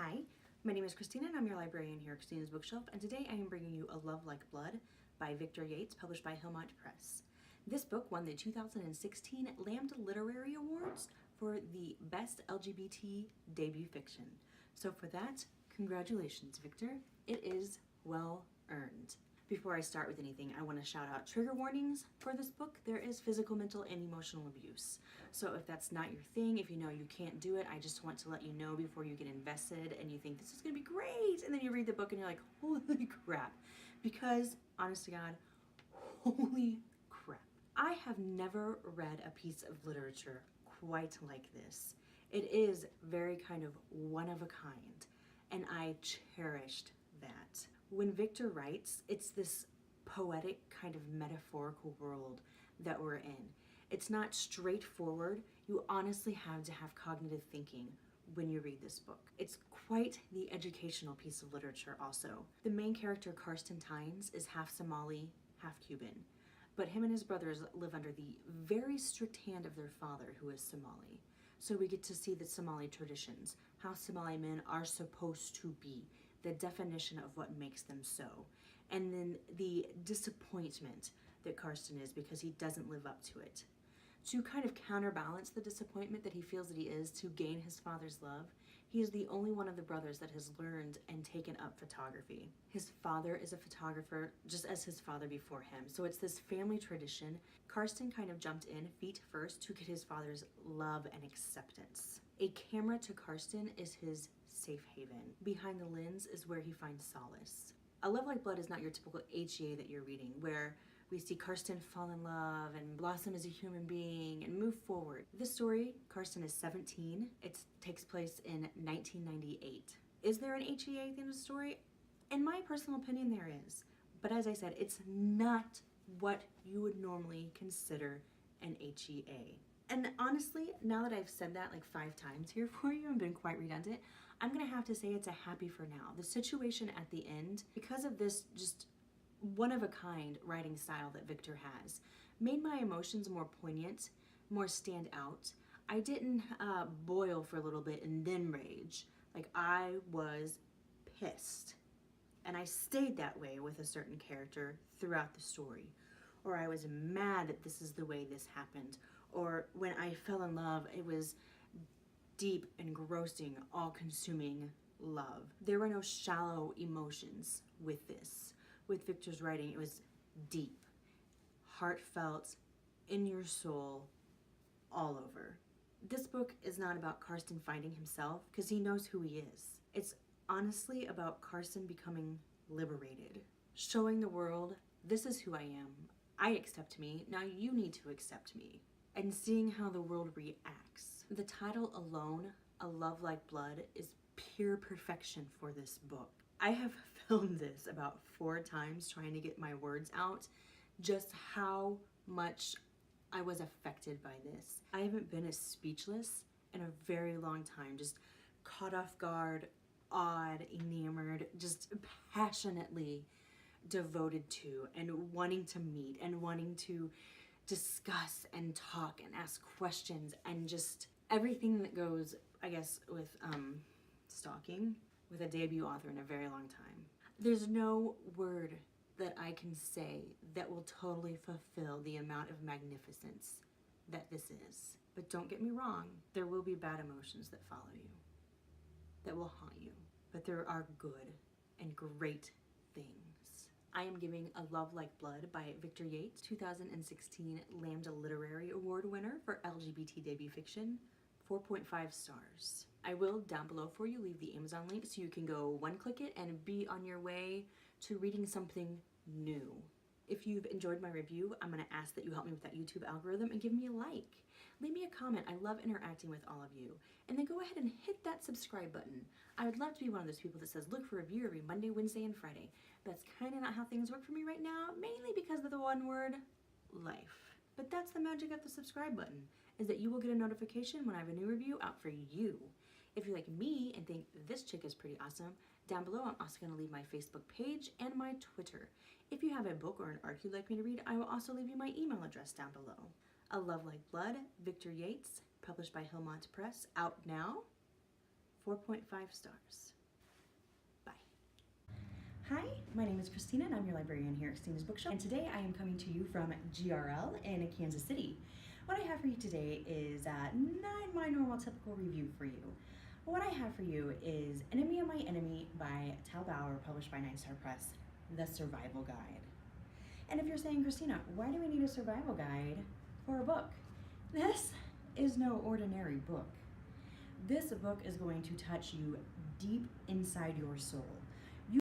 Hi, my name is Christina and I'm your librarian here at Christina's Bookshelf, and today I am bringing you A Love Like Blood by Victor Yates, published by Hillmont Press. This book won the 2016 Lambda Literary Awards for the Best LGBT Debut Fiction. So for that, congratulations, Victor. It is well earned. Before I start with anything, I want to shout out trigger warnings for this book. There is physical, mental, and emotional abuse. So if that's not your thing, if you know you can't do it, I just want to let you know before you get invested and you think this is going to be great, and then you read the book and you're like, holy crap. Because, honest to God, holy crap. I have never read a piece of literature quite like this. It is very kind of one of a kind, and I cherished that. When Victor writes, it's this poetic kind of metaphorical world that we're in. It's not straightforward. You honestly have to have cognitive thinking when you read this book. It's quite the educational piece of literature also. The main character, Carsten Tynes, is half Somali, half Cuban, but him and his brothers live under the very strict hand of their father, who is Somali. So we get to see the Somali traditions, how Somali men are supposed to be, the definition of what makes them so, and then the disappointment that Carsten is because he doesn't live up to it. To kind of counterbalance the disappointment that he feels that he is to gain his father's love, he is the only one of the brothers that has learned and taken up photography. His father is a photographer, just as his father before him. So it's this family tradition. Carsten kind of jumped in feet first to get his father's love and acceptance. A camera to Carsten is his safe haven. Behind the lens is where he finds solace. A Love Like Blood is not your typical HEA that you're reading, where we see Carsten fall in love and blossom as a human being and move forward. This story, Carsten is 17. It takes place in 1998. Is there an HEA at the end of the story? In my personal opinion, there is. But as I said, it's not what you would normally consider an HEA. And honestly, now that I've said that like 5 times here for you and been quite redundant, I'm gonna have to say it's a happy for now. The situation at the end, because of this just one-of-a-kind writing style that Victor has, made my emotions more poignant, more stand out. I didn't boil for a little bit and then rage. Like, I was pissed. And I stayed that way with a certain character throughout the story. Or I was mad that this is the way this happened. Or when I fell in love, it was deep, engrossing, all-consuming love. There were no shallow emotions with this. With Victor's writing, it was deep, heartfelt, in your soul, all over. This book is not about Carsten finding himself, because he knows who he is. It's honestly about Carsten becoming liberated, showing the world, this is who I am. I accept me, now you need to accept me. And seeing how the world reacts. The title alone, A Love Like Blood, is pure perfection for this book. I have filmed this about 4 times trying to get my words out, just how much I was affected by this. I haven't been as speechless in a very long time, just caught off guard, awed, enamored, just passionately devoted to and wanting to meet and wanting to discuss and talk and ask questions and just everything that goes, I guess, with stalking with a debut author in a very long time. There's no word that I can say that will totally fulfill the amount of magnificence that this is. But don't get me wrong, there will be bad emotions that follow you, that will haunt you. But there are good and great things. I am giving A Love Like Blood by Victor Yates, 2016 Lambda Literary Award winner for LGBT debut fiction, 4.5 stars. I will, down below for you, leave the Amazon link so you can go one-click it and be on your way to reading something new. If you've enjoyed my review, I'm going to ask that you help me with that YouTube algorithm and give me a like. Leave me a comment. I love interacting with all of you. And then go ahead and hit that subscribe button. I would love to be one of those people that says, look for a review every Monday, Wednesday, and Friday. That's kind of not how things work for me right now, mainly because of the one word, life. But that's the magic of the subscribe button, is that you will get a notification when I have a new review out for you. If you like me and think this chick is pretty awesome, down below I'm also going to leave my Facebook page and my Twitter. If you have a book or an arc you'd like me to read, I will also leave you my email address down below. A Love Like Blood, Victor Yates, published by Hillmont Press, out now. 4.5 stars. Bye. Hi, my name is Christina and I'm your librarian here at Christina's Bookshelf. And today I am coming to you from GRL in Kansas City. What I have for you today is not my normal typical review for you. What I have for you is Enemy of My Enemy by Tal Bauer, published by Nine Star Press, The Survival Guide. And if you're saying, Christina, why do we need a survival guide for a book? This is no ordinary book. This book is going to touch you deep inside your soul.